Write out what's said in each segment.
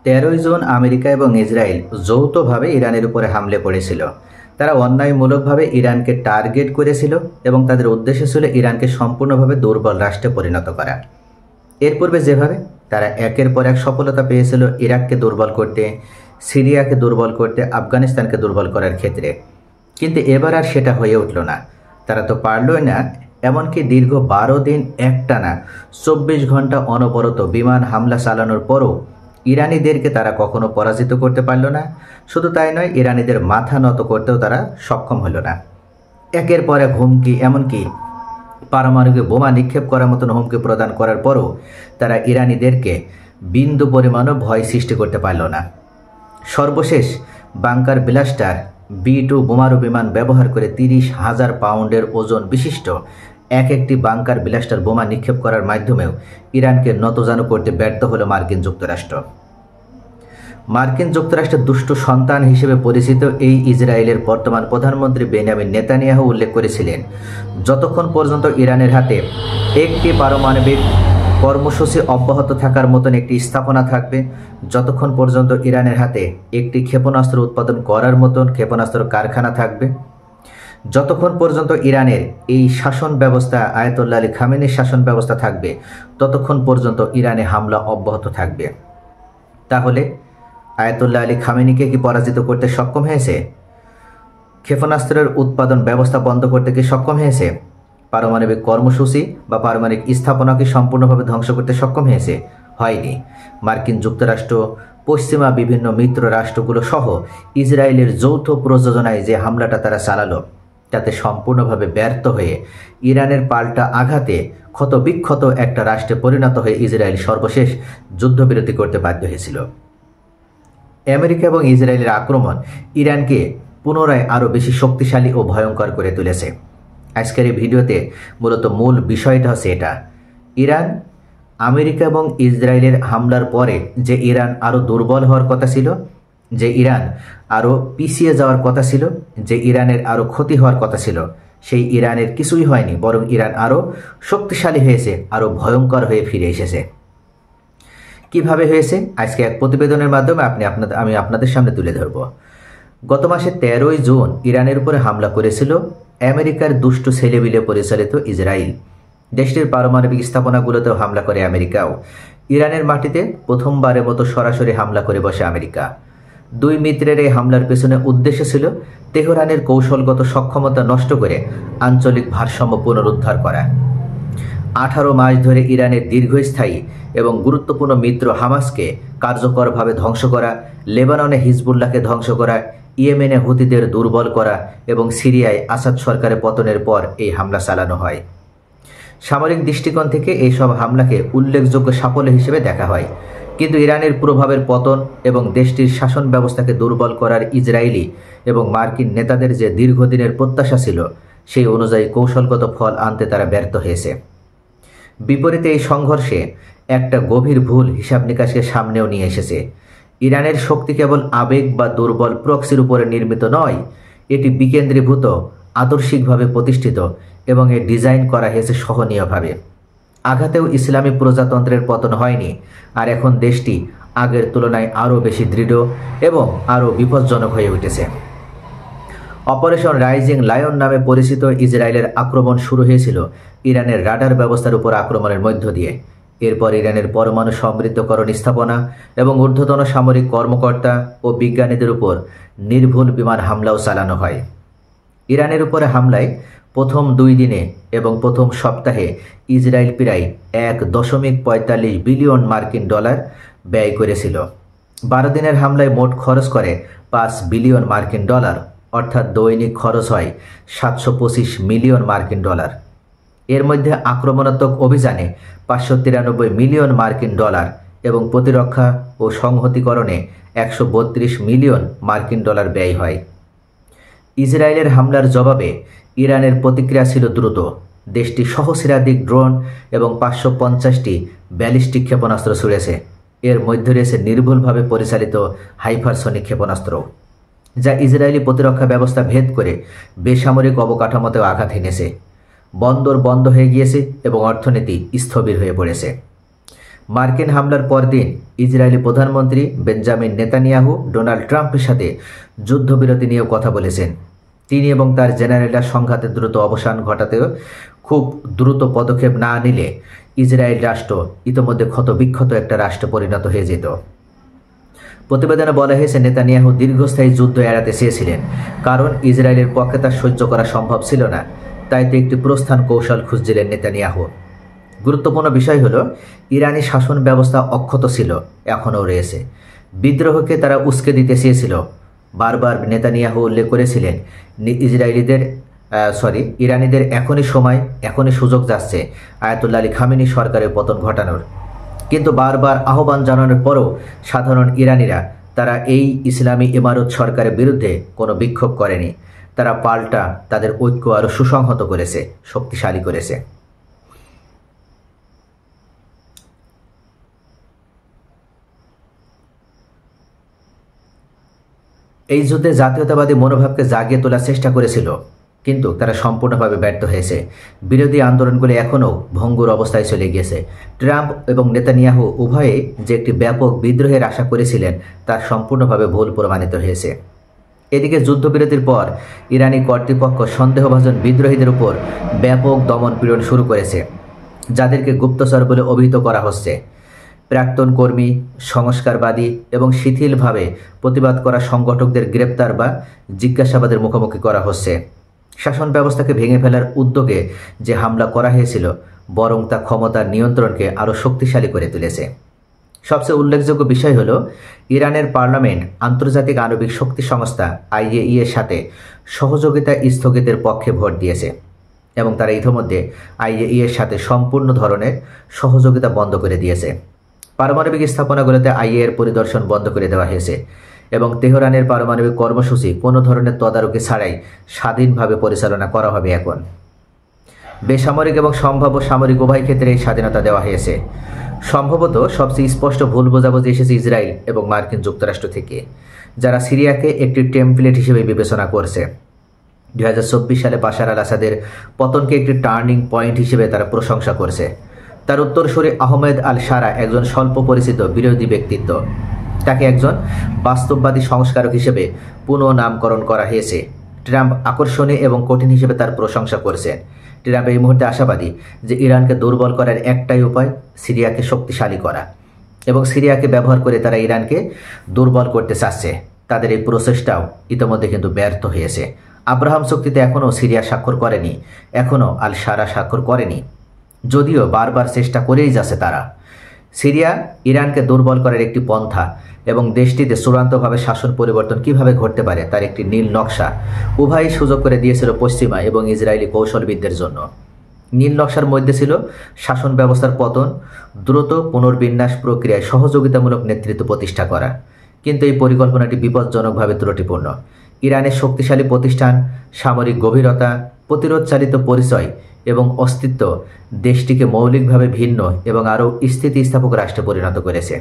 13ই June America এবং Israel যৌথভাবে ইরানের উপরে হামলে পড়েছিল। তারা অন্যায়মূলকভাবে ইরানকে টার্গেট করেছিল এবং তাদের উদ্দেশ্য ছিল ইরানকে সম্পূর্ণভাবে দুর্বল রাষ্ট্রে পরিণত করা। এর পূর্বে যেভাবে তারা একের পর এক সফলতা পেয়েছিল ইরাককে দুর্বল করতে, সিরিয়াকে দুর্বল করতে, আফগানিস্তানকে দুর্বল করার ক্ষেত্রে, কিন্তু এবার আর সেটা হয়ে উঠল না। তারা তো পারলই না, এমনকি দীর্ঘ 12 দিন একটানা 24 ঘন্টা অনবরত বিমান হামলা চালানোর পরও ইরানিদেরকে তারা কখনো পরাজিত করতে পারল না। শুধু তাই নয়, ইরানিদের মাথা নত করতেও তারা সক্ষম হলো না। একের পর এক হুমকি, এমনকি পারমাণবিক বোমা নিক্ষেপ করার মতন হুমকি প্রদান করার পরও তারা ইরানিদেরকে বিন্দু পরিমাণও ভয় সৃষ্টি করতে পারল না। সর্বশেষ বাংকার ব্লাস্টার B2 বোমারু বিমান ব্যবহার করে 30,000 পাউন্ডের ওজন বিশিষ্ট একটি বাংকার ব্লাস্টার বোমা নিক্ষেপ করার মাধ্যমেও ইরানকে নতজানু করতে ব্যর্থ হলো মার্কিন যুক্তরাষ্ট্র। মার্কিন যুক্তরাষ্ট্রের দুষ্ট সন্তান হিসেবে পরিচিত এই ইসরায়েলের বর্তমান প্রধানমন্ত্রী বেনিয়ামিন নেতানিয়াহু উল্লেখ করেছিলেন, যতক্ষণ পর্যন্ত ইরানের হাতে একটি পারমাণবিক কর্মসূচি অব্যাহত থাকার মতন একটি স্থাপনা থাকবে, যতক্ষণ পর্যন্ত ইরানের হাতে একটি ক্ষেপণাস্ত্র উৎপাদন করার মতন ক্ষেপণাস্ত্র কারখানা থাকবে, যতক্ষণ পর্যন্ত ইরানের এই শাসন ব্যবস্থা, আয়াতুল্লাহ আলী খামেনির শাসন ব্যবস্থা থাকবে, ততক্ষণ পর্যন্ত ইরানে হামলা অব্যাহত থাকবে। তাহলে আয়াতুল্লাহ আলী খামেনিকে কি পরাজিত করতে সক্ষম হয়েছে? ক্ষেপণাস্ত্রের উৎপাদন ব্যবস্থা বন্ধ করতে কি সক্ষম হয়েছে? পারমাণবিক কর্মসূচি বা পারমাণবিক স্থাপনাকে সম্পূর্ণভাবে ধ্বংস করতে সক্ষম হয়েছে? হয়নি। মার্কিন যুক্তরাষ্ট্র, পশ্চিমা বিভিন্ন মিত্র রাষ্ট্রগুলো সহ ইসরায়েলের যৌথ প্রযোজনায় যে হামলাটা তারা চালালো, তাতে সম্পূর্ণভাবে ব্যর্থ হয়ে ইরানের পাল্টা আঘাতে ক্ষতবিক্ষত একটা রাষ্ট্রে পরিণত হয়ে ইসরায়েল সর্বশেষ যুদ্ধবিরতি করতে বাধ্য হয়েছিল। আমেরিকা এবং ইসরায়েলের আক্রমণ ইরানকে পুনরায় আরও বেশি শক্তিশালী ও ভয়ঙ্কর করে তুলেছে। আজকের এই ভিডিওতে মূলত মূল বিষয়টা হচ্ছে এটা, ইরান আমেরিকা এবং ইসরায়েলের হামলার পরে যে ইরান আরও দুর্বল হওয়ার কথা ছিল, যে ইরান আরও পিছিয়ে যাওয়ার কথা ছিল, যে ইরানের আরও ক্ষতি হওয়ার কথা ছিল, সেই ইরানের কিছুই হয়নি, বরং ইরান আরও শক্তিশালী হয়েছে, আরও ভয়ঙ্কর হয়ে ফিরে এসেছে। কিভাবে হয়েছে আজকে এক প্রতিবেদনের মাধ্যমে আমি আপনাদের সামনে তুলে ধরব। গত মাসে 13ই জুন ইরানের উপরে হামলা করেছিল আমেরিকার দুষ্ট ছেলেবিলে পরিচালিত ইসরায়েল। দেশটির পারমাণবিক স্থাপনাগুলোতেও হামলা করে আমেরিকাও। ইরানের মাটিতে প্রথমবারের মতো সরাসরি হামলা করে বসে আমেরিকা। দুই মিত্রের এই হামলার পেছনে উদ্দেশ্য ছিল তেহরানের কৌশলগত সক্ষমতা নষ্ট করে আঞ্চলিক ভারসাম্য পুনরুদ্ধার করা। 18 মাস ধরে ইরানের দীর্ঘস্থায়ী এবং গুরুত্বপূর্ণ মিত্র হামাসকে কার্যকরভাবে ধ্বংস করা, লেবাননে হিজবুল্লাহকে ধ্বংস করা, ইয়েমেনে হুতিদের দুর্বল করা এবং সিরিয়ায় আসাদ সরকারের পতনের পর এই হামলা চালানো হয়। সামরিক দৃষ্টিকোণ থেকে এইসব হামলাকে উল্লেখযোগ্য সাফল্য হিসেবে দেখা হয়, কিন্তু ইরানের প্রভাবের পতন এবং দেশটির শাসন ব্যবস্থাকে দুর্বল করার ইসরায়েলি এবং মার্কিন নেতাদের যে দীর্ঘদিনের প্রত্যাশা ছিল, সেই অনুযায়ী কৌশলগত ফল আনতে তারা ব্যর্থ হয়েছে। বিপরীতে এই সংঘর্ষে একটা গভীর ভুল হিসাব নিকাশকে সামনেও নিয়ে এসেছে। ইরানের শক্তি কেবল আবেগ বা দুর্বল প্রক্সির উপরে নির্মিত নয়, এটি বিকেন্দ্রীভূত, আদর্শিকভাবে প্রতিষ্ঠিত এবং এর ডিজাইন করা হয়েছে সহনীয়ভাবে। আঘাতেও ইসলামী প্রজাতন্ত্রের পতন হয়নি, আর এখন দেশটি আগের তুলনায় আরও বেশি দৃঢ় এবং আরও বিপজ্জনক হয়ে উঠেছে। অপারেশন রাইজিং লায়ন নামে পরিচিত ইসরায়েলের আক্রমণ শুরু হয়েছিল ইরানের রাডার ব্যবস্থার উপর আক্রমণের মধ্য দিয়ে। এরপর ইরানের পরমাণু সমৃদ্ধকরণ স্থাপনা এবং ঊর্ধ্বতন সামরিক কর্মকর্তা ও বিজ্ঞানীদের উপর নির্ভুল বিমান হামলাও চালানো হয়। ইরানের উপরে হামলায় প্রথম 2 দিনে এবং প্রথম সপ্তাহে ইসরায়েল প্রায় $1.45 বিলিয়ন মার্কিন ডলার ব্যয় করেছিল। 12 দিনের হামলায় মোট খরচ করে $5 বিলিয়ন মার্কিন ডলার, অর্থাৎ দৈনিক খরচ হয় $725 মিলিয়ন মার্কিন ডলার। এর মধ্যে আক্রমণাত্মক অভিযানে $593 মিলিয়ন মার্কিন ডলার এবং প্রতিরক্ষা ও সংহতিকরণে $132 মিলিয়ন মার্কিন ডলার ব্যয় হয়। ইসরায়েলের হামলার জবাবে ইরানের প্রতিক্রিয়া ছিল দ্রুত। দেশটি সহস্রাধিক ড্রোন এবং 550টি ব্যালিস্টিক ক্ষেপণাস্ত্র ছুড়েছে। এর মধ্যে রয়েছে নির্ভুলভাবে পরিচালিত হাইপারসনিক ক্ষেপণাস্ত্র, যা ইসরায়েলি প্রতিরক্ষা ব্যবস্থা ভেদ করে বেসামরিক অবকাঠামোতেও আঘাত হেনেছে। বন্দর বন্ধ হয়ে গিয়েছে এবং অর্থনীতি স্থবির হয়ে পড়েছে। মার্কিন হামলার পরদিন ইসরায়েলি প্রধানমন্ত্রী বেঞ্জামিন নেতানিয়াহু ডোনাল্ড ট্রাম্পের সাথে যুদ্ধবিরতি নিয়েও কথা বলেছেন। তিনি এবং তার জেনারেলরা সংঘাতের দ্রুত অবসান ঘটাতেও খুব দ্রুত পদক্ষেপ না নিলে ইসরায়েল রাষ্ট্র ইতোমধ্যে ক্ষতবিক্ষত একটা রাষ্ট্রে পরিণত হয়ে যেত। প্রতিবেদনে বলা হয়েছে নেতানিয়াহু দীর্ঘস্থায়ী যুদ্ধ এড়াতে চেয়েছিলেন, কারণ ইসরায়েলের পক্ষে তা সহ্য করা সম্ভব ছিল না। তাই তো একটি প্রস্থান কৌশল খুঁজছিলেন নেতানিয়াহু। গুরুত্বপূর্ণ বিষয় হলো ইরানি শাসন ব্যবস্থা অক্ষত ছিল, এখনও রয়েছে। বিদ্রোহকে তারা উস্কে দিতে চেয়েছিল। বারবার নেতানিয়াহু উল্লেখ করেছিলেন ইরানিদের এখনই সময়, এখনই সুযোগ যাচ্ছে আয়াতুল্লাহ আলী খামেনি সরকারের পতন ঘটানোর। কিন্তু বারবার আহ্বান জানানোর পরও সাধারণ ইরানিরা তারা এই ইসলামী ইমারত সরকারের বিরুদ্ধে কোনো বিক্ষোভ করেনি। তারা পাল্টা তাদের ঐক্য আরও সুসংহত করেছে, শক্তিশালী করেছে। এই যুদ্ধে জাতীয়তাবাদী মনোভাবকে জাগিয়ে তোলার চেষ্টা করেছিল, কিন্তু তারা সম্পূর্ণভাবে ব্যর্থ হয়েছে। বিরোধী আন্দোলনগুলি এখনও ভঙ্গুর অবস্থায় চলে গিয়েছে। ট্রাম্প এবং নেতানিয়াহু উভয়ে যে একটি ব্যাপক বিদ্রোহের আশা করেছিলেন তা সম্পূর্ণভাবে ভুল প্রমাণিত হয়েছে। এদিকে যুদ্ধবিরতির পর ইরানি কর্তৃপক্ষ সন্দেহভাজন বিদ্রোহীদের উপর ব্যাপক দমন পীড়ন শুরু করেছে, যাদেরকে গুপ্তচর বলে অভিহিত করা হচ্ছে। প্রাক্তন কর্মী, সংস্কারবাদী এবং শিথিলভাবে প্রতিবাদ করা সংগঠকদের গ্রেপ্তার বা জিজ্ঞাসাবাদের মুখোমুখি করা হচ্ছে। শাসন ব্যবস্থাকে ভেঙে ফেলার উদ্যোগে যে হামলা করা হয়েছিল বরং তা ক্ষমতার নিয়ন্ত্রণকে আরও শক্তিশালী করে তুলেছে। সবচেয়ে উল্লেখযোগ্য বিষয় হল ইরানের পার্লামেন্ট আন্তর্জাতিক আণবিক শক্তি সংস্থা IAEA এর সাথে সহযোগিতা স্থগিতের পক্ষে ভোট দিয়েছে এবং তারা ইতিমধ্যে IAEA এর সাথে সম্পূর্ণ ধরনের সহযোগিতা বন্ধ করে দিয়েছে। পারমাণবিক স্থাপনাগুলোতে IAEA এর পরিদর্শন বন্ধ করে দেওয়া হয়েছে এবং তেহরানের পারমাণবিক কর্মসূচি কোনো ধরনের তদারকি ছাড়াই স্বাধীনভাবে পরিচালনা করা হবে। এখন বেসামরিক এবং সম্ভাব্য সামরিক উভয় ক্ষেত্রে এই স্বাধীনতা দেওয়া হয়েছে। সম্ভবত সবচেয়ে স্পষ্ট ভুল বোঝাবুঝি এসেছে ইসরায়েল এবং মার্কিন যুক্তরাষ্ট্র থেকে, যারা সিরিয়াকে একটি টেমপ্লেট হিসেবে বিবেচনা করছে। 2024 সালে বাশার আল আসাদের পতনকে একটি টার্নিং পয়েন্ট হিসেবে তারা প্রশংসা করছে। তার উত্তরসূরি আহমেদ আল শারা একজন স্বল্প পরিচিত বিরোধী ব্যক্তিত্ব। তাকে একজন বাস্তববাদী সংস্কারক হিসেবে পুনঃনামকরণ করা হয়েছে। ট্রাম্প আকর্ষণীয় এবং কঠিন হিসেবে তার প্রশংসা করছেন। ট্রাম্প এই মুহূর্তে আশাবাদী যে ইরানকে দুর্বল করার একটাই উপায় সিরিয়াকে শক্তিশালী করা, এবং সিরিয়াকে ব্যবহার করে তারা ইরানকে দুর্বল করতে চাচ্ছে। তাদের এই প্রচেষ্টাও ইতিমধ্যে কিন্তু ব্যর্থ হয়েছে। আব্রাহাম চুক্তিতে এখনও সিরিয়া স্বাক্ষর করেনি, এখনও আল শারা স্বাক্ষর করেনি, যদিও বারবার চেষ্টা করেই যাচ্ছে তারা। সিরিয়া ইরানকে দুর্বল করার একটি পন্থা এবং দেশটিতে চূড়ান্তভাবে শাসন পরিবর্তন কিভাবে ঘটতে পারে তার একটি নীল নকশা উভয়ই সুযোগ করে দিয়েছিল পশ্চিমা এবং ইসরায়েলি কৌশলবিদদের জন্য। নীল নকশার মধ্যে ছিল শাসন ব্যবস্থার পতন, দ্রুত পুনর্বিন্যাস প্রক্রিয়ায় সহযোগিতামূলক নেতৃত্ব প্রতিষ্ঠা করা। কিন্তু এই পরিকল্পনাটি বিপজ্জনকভাবে ত্রুটিপূর্ণ। ইরানের শক্তিশালী প্রতিষ্ঠান, সামরিক গভীরতা, প্রতিরোধ চালিত পরিচয় এবং অস্তিত্ব দেশটিকে মৌলিকভাবে ভিন্ন এবং আরও স্থিতিস্থাপক রাষ্ট্রে পরিণত করেছে।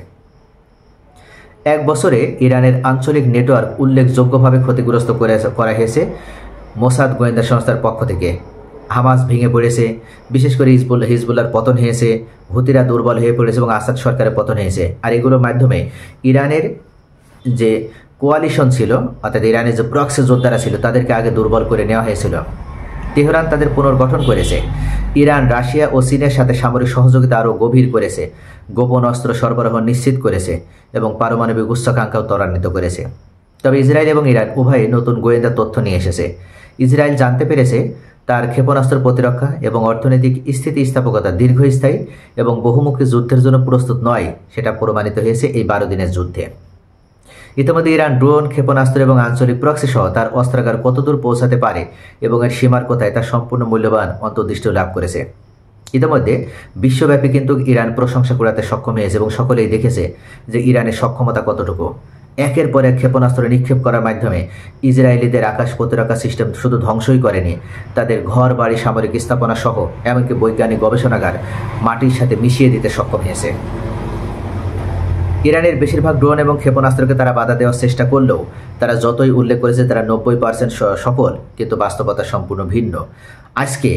এক বছরে ইরানের আঞ্চলিক নেটওয়ার্ক উল্লেখযোগ্যভাবে ক্ষতিগ্রস্ত করা হয়েছে মোসাদ গোয়েন্দা সংস্থার পক্ষ থেকে। হামাস ভেঙে পড়েছে, বিশেষ করে হিজবুল্লাহর পতন হয়েছে, হুতিরা দুর্বল হয়ে পড়েছে এবং আসাদ সরকারের পতন হয়েছে। আর এগুলোর মাধ্যমে ইরানের যে কোয়ালিশন ছিল, অর্থাৎ ইরানের যে প্রক্সি যোদ্ধারা ছিল, তাদেরকে আগে দুর্বল করে নেওয়া হয়েছিল। তেহরান তাদের পুনর্গঠন করেছে। ইরান রাশিয়া ও চীনের সাথে সামরিক সহযোগিতা আরও গভীর করেছে, গোপন অস্ত্র সরবরাহ নিশ্চিত করেছে এবং পারমাণবিক উচ্চাকাঙ্ক্ষাও ত্বরান্বিত করেছে। তবে ইসরায়েল এবং ইরান উভয়ে নতুন গোয়েন্দা তথ্য নিয়ে এসেছে। ইসরায়েল জানতে পেরেছে তার ক্ষেপণাস্ত্র প্রতিরক্ষা এবং অর্থনৈতিক স্থিতিস্থাপকতা দীর্ঘস্থায়ী এবং বহুমুখী যুদ্ধের জন্য প্রস্তুত নয়, সেটা প্রমাণিত হয়েছে এই 12 দিনের যুদ্ধে। ইতিমধ্যে ইরান ড্রোন, ক্ষেপণাস্ত্র এবং আঞ্চলিক প্রক্সি সহ তার অস্ত্রাগার কতদূর পৌঁছাতে পারে এবং এর সীমার কোথায় তার সম্পূর্ণ মূল্যবান অন্তর্দৃষ্টি লাভ করেছে। ইতিমধ্যে বিশ্বব্যাপী কিন্তু ইরান প্রশংসা করাতে সক্ষম হয়েছে এবং সকলেই দেখেছে যে ইরানের সক্ষমতা কতটুকু। একের পর এক ক্ষেপণাস্ত্র নিক্ষেপ করার মাধ্যমে ইসরায়েলিদের আকাশ প্রতিরক্ষা সিস্টেম শুধু ধ্বংসই করেনি, তাদের ঘর বাড়ি, সামরিক স্থাপনা সহ এমনকি বৈজ্ঞানিক গবেষণাগার মাটির সাথে মিশিয়ে দিতে সক্ষম হয়েছে। ইরানের বেশিরভাগ ড্রোন এবং ক্ষেপণাস্ত্রকে তারা বাধা দেওয়ার চেষ্টা করলেও তারা যতই উল্লেখ করেছে তারা 90% সফল, কিন্তু বাস্তবতা সম্পূর্ণ ভিন্ন। আজকে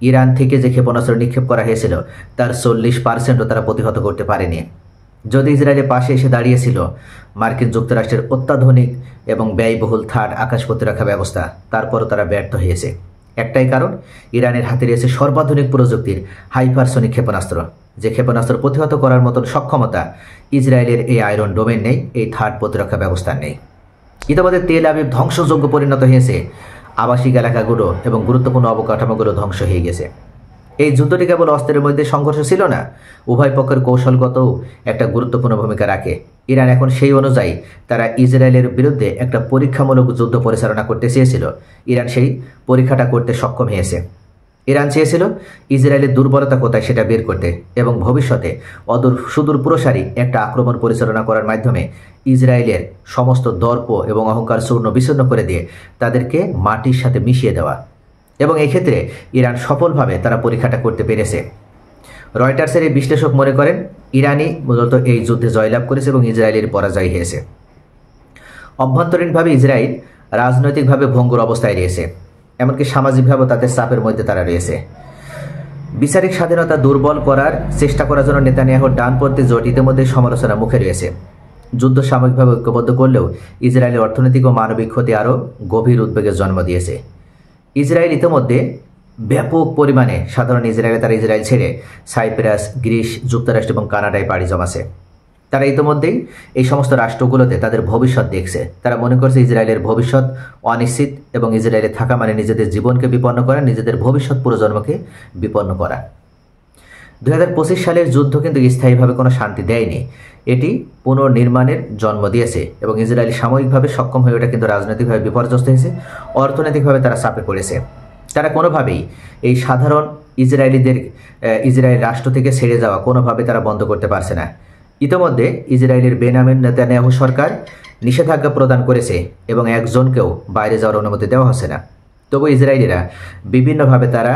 ইরান থেকে যে ক্ষেপণাস্ত্র নিক্ষেপ করা হয়েছিল তার 40%ও তারা প্রতিহত করতে পারেনি। যদি ইসরায়েলের পাশে এসে দাঁড়িয়েছিল মার্কিন যুক্তরাষ্ট্রের অত্যাধুনিক এবং ব্যয়বহুল থার্ড আকাশ প্রতিরক্ষা ব্যবস্থা, তারপরও তারা ব্যর্থ হয়েছে। একটাই কারণ, ইরানের হাতে রয়েছে সর্বাধুনিক প্রযুক্তির হাইপারসনিক ক্ষেপণাস্ত্র, যে ক্ষেপণাস্ত্র প্রতিহত করার মতন সক্ষমতা ইসরায়েলের এই আয়রন ডোমেন নেই, এই থার্ড প্রতিরক্ষা ব্যবস্থা নেই। ইতিমধ্যে তেল আবিব ধ্বংসযোগ্য পরিণত হয়েছে, আবাসিক এলাকাগুলো এবং গুরুত্বপূর্ণ অবকাঠামোগুলো ধ্বংস হয়ে গেছে। এই যুদ্ধটি কেবল অস্ত্রের মধ্যে সংঘর্ষ ছিল না, উভয় পক্ষের কৌশলগতও একটা গুরুত্বপূর্ণ ভূমিকা রাখে। ইরান এখন সেই অনুযায়ী তারা ইসরায়েলের বিরুদ্ধে একটা পরীক্ষামূলক যুদ্ধ পরিচালনা করতে চেয়েছিল। ইরান সেই পরীক্ষাটা করতে সক্ষম হয়েছে। ইরান চেয়েছিল ইসরায়েলের দুর্বলতা কোথায় সেটা বের করতে এবং ভবিষ্যতে সুদূর প্রসারী একটা আক্রমণ পরিচালনা করার মাধ্যমে ইসরায়েলের সমস্ত দর্প এবং অহংকার চূর্ণ বিচূর্ণ করে দিয়ে তাদেরকে মাটির সাথে মিশিয়ে দেওয়া। এবং এই ক্ষেত্রে ইরান সফলভাবে তারা পরীক্ষাটা করতে পেরেছে। রয়টার্সের এই বিশ্লেষক মনে করেন ইরানই মূলত এই যুদ্ধে জয়লাভ করেছে এবং ইসরায়েলের পরাজয় হয়েছে। অভ্যন্তরীণভাবে ইসরায়েল রাজনৈতিকভাবে ভঙ্গুর অবস্থায় রয়েছে, এমনকি সামাজিকভাবেও তাদের চাপের মধ্যে তারা রয়েছে। বিচারিক স্বাধীনতা দুর্বল করার চেষ্টা করার জন্য নেতানিয়াহুর ডানপন্থী জোট ইতিমধ্যে সমালোচনার মুখে রয়েছে। যুদ্ধ সাময়িকভাবে ঐক্যবদ্ধ করলেও ইসরায়েলের অর্থনৈতিক ও মানবিক ক্ষতি আরও গভীর উদ্বেগের জন্ম দিয়েছে। ইসরায়েল ইতিমধ্যে ব্যাপক পরিমাণে সাধারণ ইসরায়েল ছেড়ে সাইপ্রাস, গ্রিস, যুক্তরাষ্ট্র এবং কানাডায় পাড়ি জমাছে। তারা ইতিমধ্যেই এই সমস্ত রাষ্ট্রগুলোতে তাদের ভবিষ্যৎ দেখছে। তারা মনে করছে ইসরায়েলের ভবিষ্যৎ অনিশ্চিত এবং ইসরায়েলে থাকা মানে নিজেদের জীবনকে বিপন্ন করা, নিজেদের ভবিষ্যৎ প্রজন্মকে বিপন্ন করা। 2025 সালের যুদ্ধ কিন্তু স্থায়ীভাবে কোনো শান্তি দেয়নি, এটি পুনর্নির্মাণের জন্ম দিয়েছে এবং ইসরায়েল সাময়িকভাবে সক্ষম হয়ে ওঠা কিন্তু রাজনৈতিকভাবে বিপর্যস্ত হয়েছে, অর্থনৈতিকভাবে তারা চাপে পড়েছে। তারা কোনোভাবেই এই সাধারণ ইসরায়েল রাষ্ট্র থেকে ছেড়ে যাওয়া কোনোভাবে তারা বন্ধ করতে পারছে না। ইতিমধ্যে ইসরায়েলের বেনিয়ামিন নেতানিয়াহু সরকার নিষেধাজ্ঞা প্রদান করেছে এবং একজনকেও বাইরে যাওয়ার অনুমতি দেওয়া হচ্ছে না। তবু ইসরায়েলিরা বিভিন্নভাবে তারা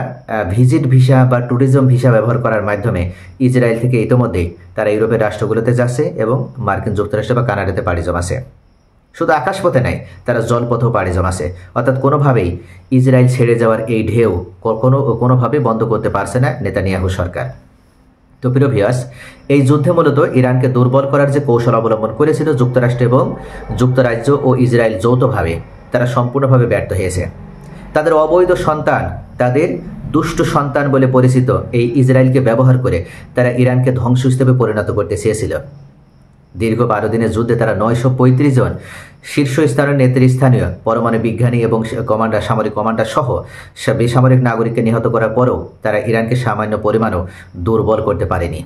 ভিজিট ভিসা বা ট্যুরিজম ভিসা ব্যবহার করার মাধ্যমে ইসরায়েল থেকে ইতিমধ্যেই তারা ইউরোপের রাষ্ট্রগুলোতে যাচ্ছে এবং মার্কিন যুক্তরাষ্ট্র বা কানাডাতে পাড়ি জমাছে। শুধু আকাশপথে নাই, তারা জলপথেও পাড়ি জমাছে। অর্থাৎ কোনোভাবেই ইসরায়েল ছেড়ে যাওয়ার এই ঢেউ কোনোভাবেই বন্ধ করতে পারছে না নেতানিয়াহু সরকার। তো প্রিয় ভিউয়ার্স, এই যুদ্ধে মূলত ইরানকে দুর্বল করার যে কৌশল অবলম্বন করেছিল যুক্তরাষ্ট্র এবং যুক্তরাজ্য ও ইসরায়েল যৌথভাবে, তারা সম্পূর্ণভাবে ব্যর্থ হয়েছে। তাদের অবৈধ সন্তান, তাদের দুষ্ট সন্তান বলে পরিচিত এই ইসরায়েলকে ব্যবহার করে তারা ইরানকে ধ্বংসস্তূপে পরিণত করতে চেয়েছিল। দীর্ঘ 12 দিনের যুদ্ধে তারা 935 জন শীর্ষস্থানীয় নেতৃস্থানীয় পরমাণু বিজ্ঞানী এবং সামরিক কমান্ডার সহ বেসামরিক নাগরিককে নিহত করার পরেও তারা ইরানকে সামান্য পরিমাণও দুর্বল করতে পারেনি।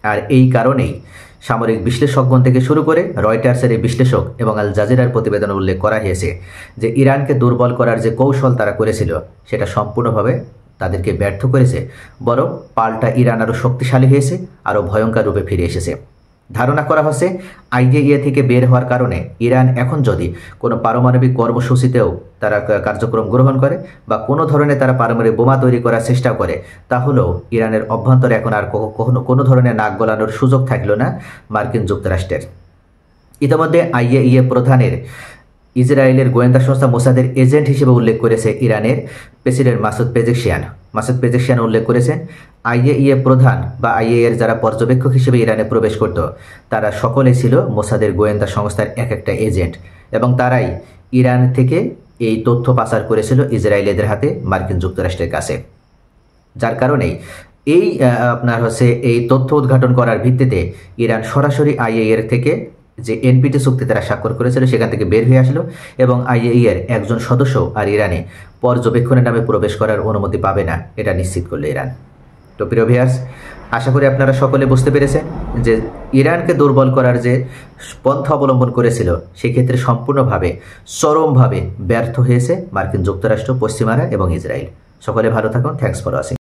আর এই কারণেই সামরিক বিশ্লেষকগণ থেকে শুরু করে রয়টার্সের এই বিশ্লেষক এবং আল জাজিরার প্রতিবেদনে উল্লেখ করা হয়েছে যে ইরানকে দুর্বল করার যে কৌশল তারা করেছিল সেটা সম্পূর্ণভাবে তাদেরকে ব্যর্থ করেছে, বরং পাল্টা ইরান আরও শক্তিশালী হয়েছে, আরও ভয়ঙ্কর রূপে ফিরে এসেছে। ধারণা করা হচ্ছে আইএইএ থেকে বের হওয়ার কারণে ইরান এখন যদি কোনো পারমাণবিক কর্মসূচিতেও তারা কার্যক্রম গ্রহণ করে বা কোনো ধরনের তারা পারমাণবিক বোমা তৈরি করার চেষ্টা করে, তাহলেও ইরানের অভ্যন্তরে এখন আর কোনো ধরনের নাক গলানোর সুযোগ থাকলো না মার্কিন যুক্তরাষ্ট্রের। ইতিমধ্যে আইএইএ প্রধানের ইসরায়েলের গোয়েন্দা সংস্থা মোসাদের এজেন্ট হিসেবে উল্লেখ করেছে ইরানের প্রেসিডেন্ট মাসুদ পেজেকশিয়ান উল্লেখ করেছেন আইএইএ প্রধান বা আইএইএর যারা পর্যবেক্ষক হিসেবে ইরানে প্রবেশ করত তারা সকলে ছিল মোসাদের গোয়েন্দা সংস্থার একটা এজেন্ট এবং তারাই ইরান থেকে এই তথ্য পাচার করেছিল ইসরায়েলিদের হাতে মার্কিন যুক্তরাষ্ট্রের কাছে। যার কারণেই এই তথ্য উদ্ঘাটন করার ভিত্তিতে ইরান সরাসরি আইএইএর থেকে যে এনপিটি চুক্তি তারা স্বাক্ষর করেছিল সেখান থেকে বের হয়ে আসলো এবং আইএইএর একজন সদস্য আর ইরানে পর্যবেক্ষণের নামে প্রবেশ করার অনুমতি পাবে না, এটা নিশ্চিত করলো ইরান। তো প্রিয় ভিউয়ার্স, আশা করি আপনারা সকলে বুঝতে পেরেছেন যে ইরানকে দুর্বল করার যে পন্থা অবলম্বন করেছিল সেক্ষেত্রে সম্পূর্ণভাবে চরমভাবে ব্যর্থ হয়েছে মার্কিন যুক্তরাষ্ট্র, পশ্চিমারা এবং ইসরায়েল। সকলে ভালো থাকুন। Thanks for watching.